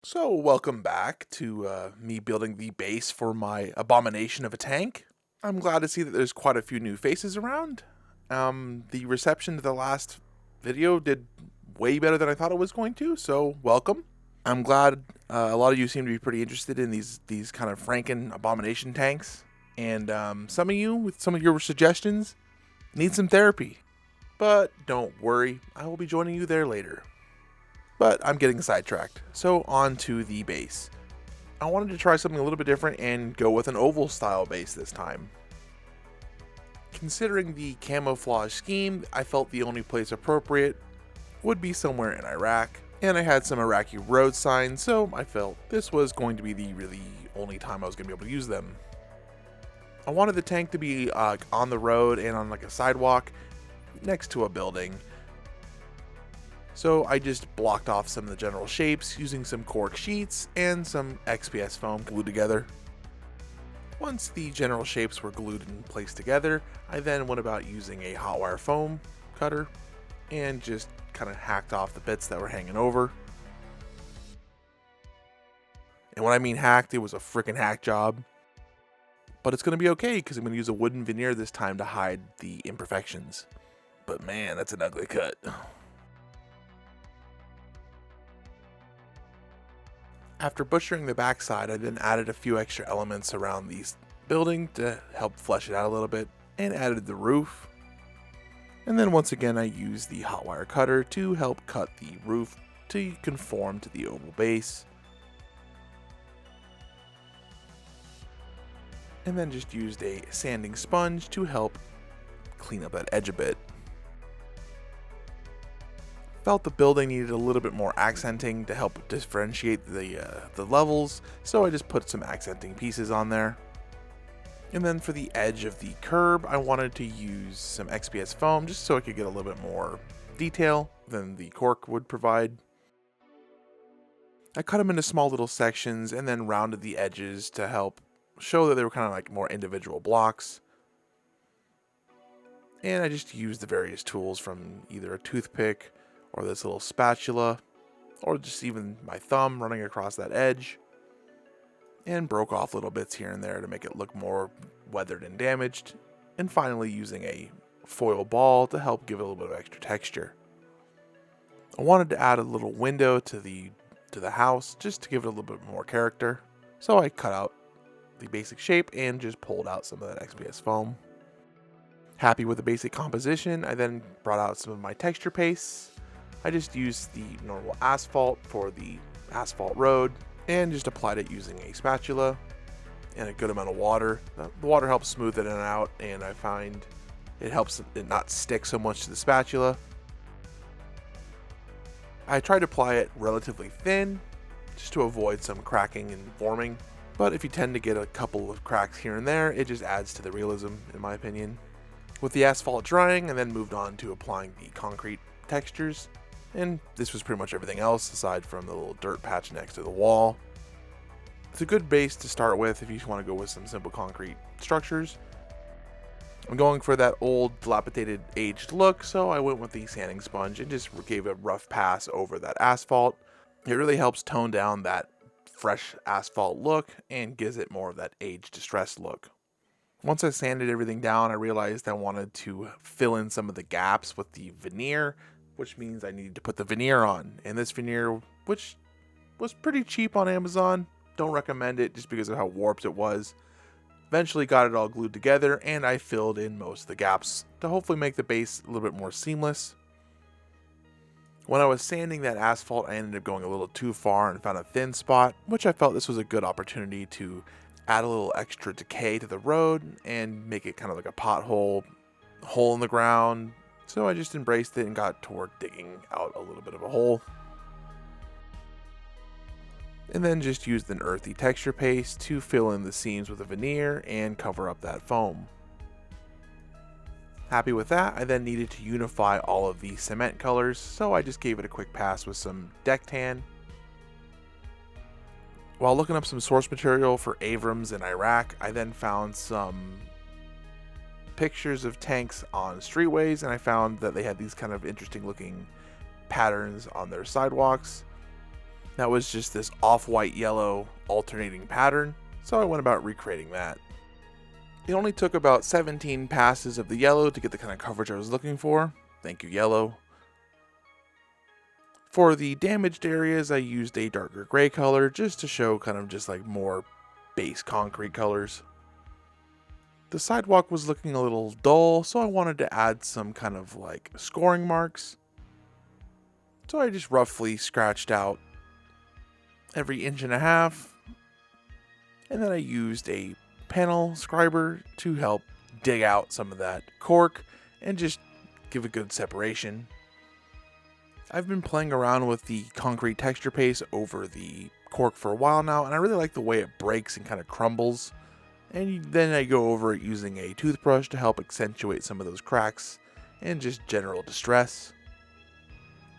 So, welcome back to me building the base for my abomination of a tank. I'm glad to see that there's quite a few new faces around. The reception to the last video did way better than I thought it was going to, so welcome. I'm glad a lot of you seem to be pretty interested in these kind of Franken abomination tanks, and some of you, with some of your suggestions, need some therapy. But don't worry, I will be joining you there later. But I'm getting sidetracked, so on to the base. I wanted to try something a little bit different and go with an oval style base this time. Considering the camouflage scheme, I felt the only place appropriate would be somewhere in Iraq, and I had some Iraqi road signs, so I felt this was going to be the really only time I was going to be able to use them. I wanted the tank to be on the road and on like a sidewalk next to a building. So I just blocked off some of the general shapes using some cork sheets and some XPS foam glued together. Once the general shapes were glued and placed together, I then went about using a hot wire foam cutter and just kind of hacked off the bits that were hanging over. And when I mean hacked, it was a freaking hack job. But it's going to be okay because I'm going to use a wooden veneer this time to hide the imperfections. But man, that's an ugly cut. After butchering the backside, I then added a few extra elements around the building to help flesh it out a little bit, and added the roof. And then once again I used the hot wire cutter to help cut the roof to conform to the oval base. And then just used a sanding sponge to help clean up that edge a bit. Felt the building needed a little bit more accenting to help differentiate the levels, so I just put some accenting pieces on there. And then for the edge of the curb, I wanted to use some XPS foam just so I could get a little bit more detail than the cork would provide. I cut them into small little sections and then rounded the edges to help show that they were kind of like more individual blocks. And I just used the various tools from either a toothpick or this little spatula, or just even my thumb running across that edge, and broke off little bits here and there to make it look more weathered and damaged, and finally using a foil ball to help give it a little bit of extra texture. I wanted to add a little window to the house just to give it a little bit more character, so I cut out the basic shape and just pulled out some of that XPS foam. Happy with the basic composition, I then brought out some of my texture pastes. I just used the normal asphalt for the asphalt road and just applied it using a spatula and a good amount of water. The water helps smooth it in and out, and I find it helps it not stick so much to the spatula. I tried to apply it relatively thin just to avoid some cracking and forming, but if you tend to get a couple of cracks here and there, it just adds to the realism in my opinion. With the asphalt drying, I then moved on to applying the concrete textures. And this was pretty much everything else aside from the little dirt patch next to the wall. It's a good base to start with if you just want to go with some simple concrete structures. I'm going for that old, dilapidated, aged look, so I went with the sanding sponge and just gave a rough pass over that asphalt. It really helps tone down that fresh asphalt look and gives it more of that aged, distressed look. Once I sanded everything down, I realized I wanted to fill in some of the gaps with the veneer, which means I needed to put the veneer on. And this veneer, which was pretty cheap on Amazon, don't recommend it just because of how warped it was. Eventually got it all glued together, and I filled in most of the gaps to hopefully make the base a little bit more seamless. When I was sanding that asphalt, I ended up going a little too far and found a thin spot, which I felt this was a good opportunity to add a little extra decay to the road and make it kind of like a pothole, hole in the ground. So I just embraced it and got toward digging out a little bit of a hole. And then just used an earthy texture paste to fill in the seams with a veneer and cover up that foam. Happy with that, I then needed to unify all of the cement colors, so I just gave it a quick pass with some deck tan. While looking up some source material for Abrams in Iraq, I then found some pictures of tanks on streetways, and I found that they had these kind of interesting looking patterns on their sidewalks. that was just this off-white yellow alternating pattern, so I went about recreating that. It only took about 17 passes of the yellow to get the kind of coverage I was looking for. Thank you, yellow. For the damaged areas, I used a darker gray color just to show kind of just like more base concrete colors. The sidewalk was looking a little dull, so I wanted to add some kind of like scoring marks. So I just roughly scratched out every 1.5 inches, and then I used a panel scriber to help dig out some of that cork and just give a good separation. I've been playing around with the concrete texture paste over the cork for a while now, and I really like the way it breaks and kind of crumbles. And then I go over it using a toothbrush to help accentuate some of those cracks and just general distress.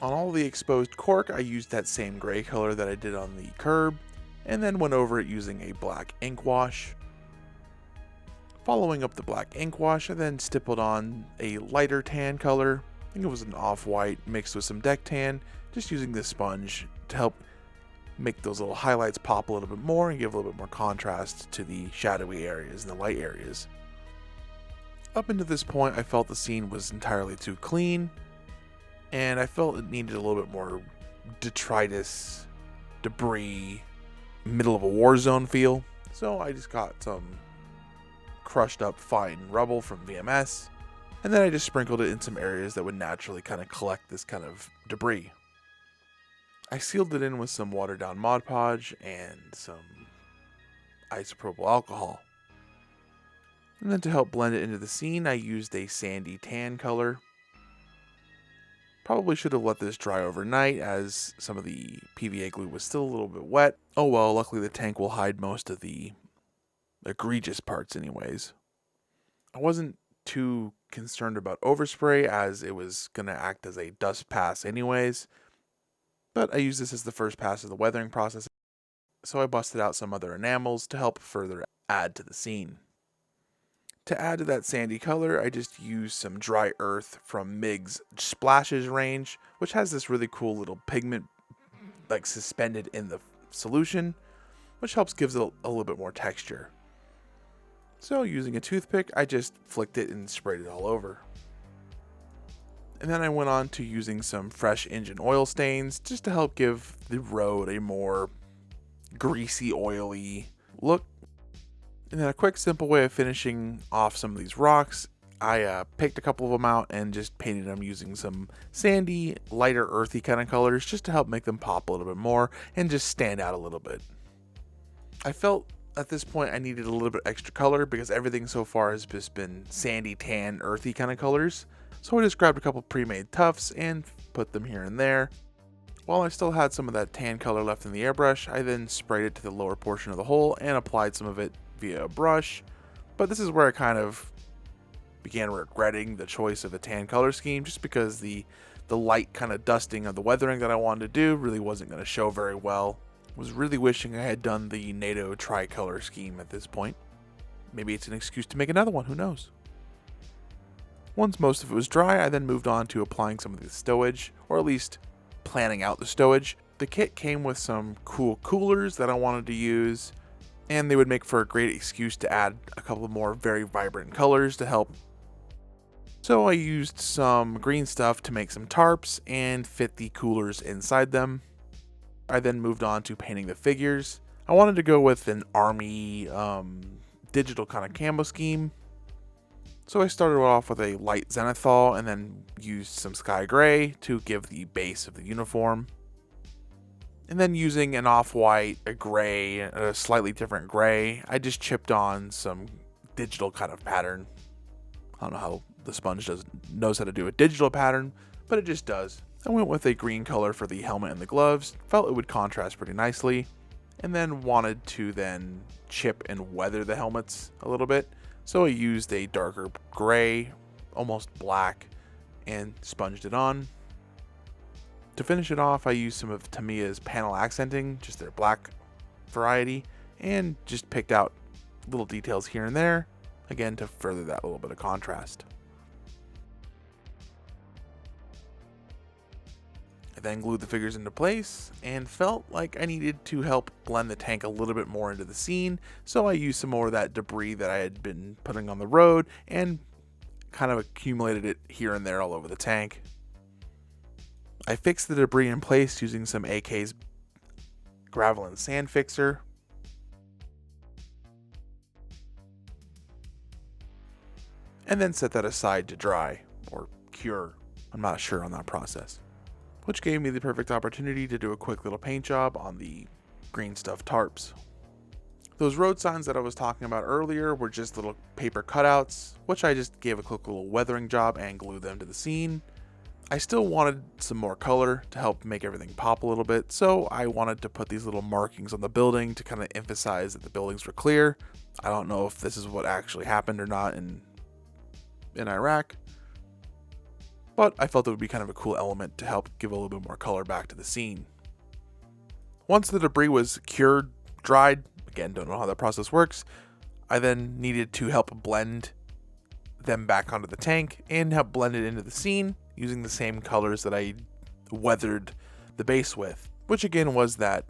On all the exposed cork, I used that same gray color that I did on the curb, and then went over it using a black ink wash. Following up the black ink wash, I then stippled on a lighter tan color. I think it was an off-white mixed with some deck tan, just using this sponge to help make those little highlights pop a little bit more and give a little bit more contrast to the shadowy areas and the light areas. Up until this point, I felt the scene was entirely too clean, and I felt it needed a little bit more detritus, debris, middle of a war zone feel. So I just got some crushed up fine rubble from VMS, and then I just sprinkled it in some areas that would naturally kind of collect this kind of debris. I sealed it in with some watered down Mod Podge and some isopropyl alcohol. And then to help blend it into the scene, I used a sandy tan color. Probably should have let this dry overnight, as some of the PVA glue was still a little bit wet. Oh well, luckily the tank will hide most of the egregious parts anyways. I wasn't too concerned about overspray, as it was going to act as a dust pass anyways, but I used this as the first pass of the weathering process, so I busted out some other enamels to help further add to the scene. To add to that sandy color, I just used some dry earth from MIG's Splashes range, which has this really cool little pigment like suspended in the solution, which helps gives it a little bit more texture. So using a toothpick, I just flicked it and sprayed it all over. And then I went on to using some fresh engine oil stains just to help give the road a more greasy, oily look. And then a quick, simple way of finishing off some of these rocks, I picked a couple of them out and just painted them using some sandy, lighter, earthy kind of colors just to help make them pop a little bit more and just stand out a little bit. I felt at this point I needed a little bit extra color because everything so far has just been sandy, tan, earthy kind of colors. So I just grabbed a couple pre-made tufts and put them here and there. While I still had some of that tan color left in the airbrush, I then sprayed it to the lower portion of the hole and applied some of it via a brush. But this is where I kind of began regretting the choice of a tan color scheme, just because the light kind of dusting of the weathering that I wanted to do really wasn't going to show very well. Was really wishing I had done the NATO tricolor scheme at this point. Maybe it's an excuse to make another one, who knows. Once most of it was dry, I then moved on to applying some of the stowage, or at least planning out the stowage. The kit came with some cool coolers that I wanted to use, and they would make for a great excuse to add a couple more very vibrant colors to help. So I used some green stuff to make some tarps and fit the coolers inside them. I then moved on to painting the figures. I wanted to go with an army digital kind of camo scheme. So I started off with a light zenithal and then used some sky gray to give the base of the uniform. And then using an off-white, a gray, a slightly different gray, I just chipped on some digital kind of pattern. I don't know how the sponge knows how to do a digital pattern, but it just does. I went with a green color for the helmet and the gloves, felt it would contrast pretty nicely, and then wanted to then chip and weather the helmets a little bit. So I used a darker gray, almost black, and sponged it on. To finish it off, I used some of Tamiya's panel accenting, just their black variety, and just picked out little details here and there, again to further that little bit of contrast. I then glued the figures into place and felt like I needed to help blend the tank a little bit more into the scene, so I used some more of that debris that I had been putting on the road and kind of accumulated it here and there all over the tank. I fixed the debris in place using some AK's gravel and sand fixer. And then set that aside to dry, or cure. I'm not sure on that process. Which gave me the perfect opportunity to do a quick little paint job on the green stuff tarps. Those road signs that I was talking about earlier were just little paper cutouts, which I just gave a quick little weathering job and glued them to the scene. I still wanted some more color to help make everything pop a little bit, so I wanted to put these little markings on the building to kind of emphasize that the buildings were clear. I don't know if this is what actually happened or not in Iraq, but I felt it would be kind of a cool element to help give a little bit more color back to the scene. Once the debris was cured, dried, again, don't know how that process works, I then needed to help blend them back onto the tank and help blend it into the scene using the same colors that I weathered the base with, which again was that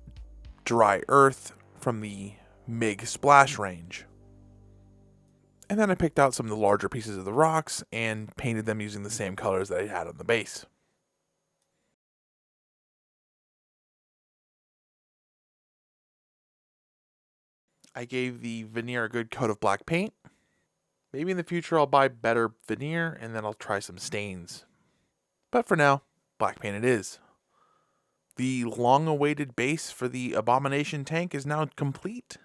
dry earth from the MiG splash range. And then I picked out some of the larger pieces of the rocks and painted them using the same colors that I had on the base. I gave the veneer a good coat of black paint. Maybe in the future I'll buy better veneer and then I'll try some stains. But for now, black paint it is. The long-awaited base for the Abomination tank is now complete.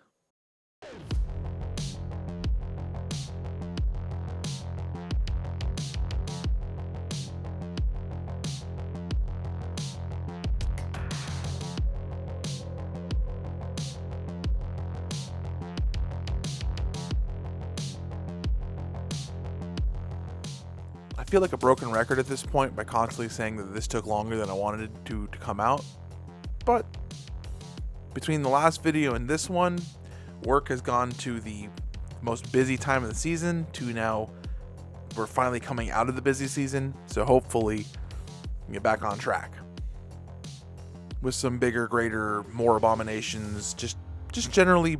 I feel like a broken record at this point by constantly saying that this took longer than I wanted it to come out. But between the last video and this one, work has gone to the most busy time of the season to now we're finally coming out of the busy season. So hopefully we get back on track with some bigger, greater, more abominations, just generally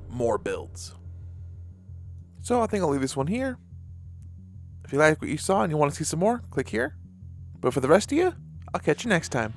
more builds. So I think I'll leave this one here. If you like what you saw and you want to see some more, click here. But for the rest of you, I'll catch you next time.